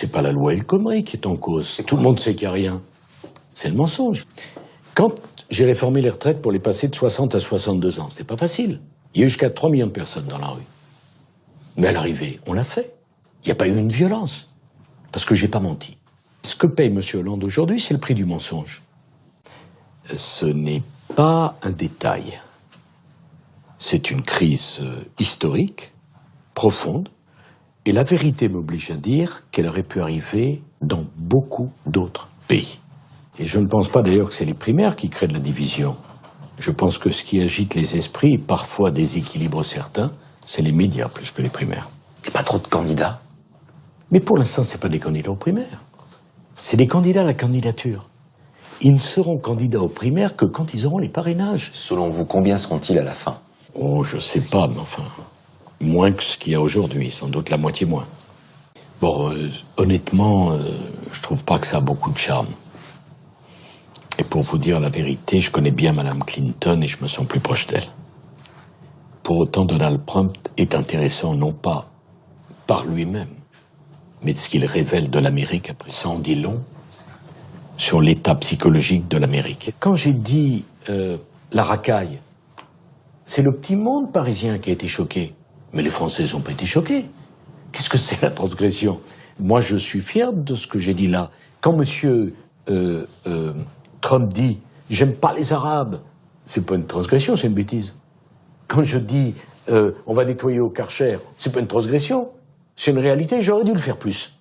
c'est pas la loi El Khomri qui est en cause. Tout le monde sait qu'il n'y a rien. C'est le mensonge. Quand j'ai réformé les retraites pour les passer de 60 à 62 ans, c'était pas facile. Il y a eu jusqu'à 3 millions de personnes dans la rue. Mais à l'arrivée, on l'a fait. Il n'y a pas eu une violence. Parce que j'ai pas menti. Ce que paye M. Hollande aujourd'hui, c'est le prix du mensonge. Ce n'est pas un détail. C'est une crise historique, profonde, et la vérité m'oblige à dire qu'elle aurait pu arriver dans beaucoup d'autres pays. Et je ne pense pas d'ailleurs que c'est les primaires qui créent de la division. Je pense que ce qui agite les esprits, et parfois déséquilibre certains, c'est les médias plus que les primaires. Il n'y a pas trop de candidats. Mais pour l'instant, ce n'est pas des candidats aux primaires. C'est des candidats à la candidature. Ils ne seront candidats aux primaires que quand ils auront les parrainages. Selon vous, combien seront-ils à la fin? Oh, je sais pas, mais enfin, moins que ce qu'il y a aujourd'hui, sans doute la moitié moins. Bon, honnêtement, je trouve pas que ça a beaucoup de charme. Et pour vous dire la vérité, je connais bien Madame Clinton et je me sens plus proche d'elle. Pour autant, Donald Trump est intéressant non pas par lui-même, mais de ce qu'il révèle de l'Amérique après. Ça en dit long sur l'état psychologique de l'Amérique. Quand j'ai dit la racaille, c'est le petit monde parisien qui a été choqué. Mais les Français n'ont pas été choqués. Qu'est-ce que c'est la transgression? Moi, je suis fier de ce que j'ai dit là. Quand monsieur Trump dit « j'aime pas les Arabes », c'est pas une transgression, c'est une bêtise. Quand je dis « on va nettoyer au Karcher », c'est pas une transgression, c'est une réalité, j'aurais dû le faire plus.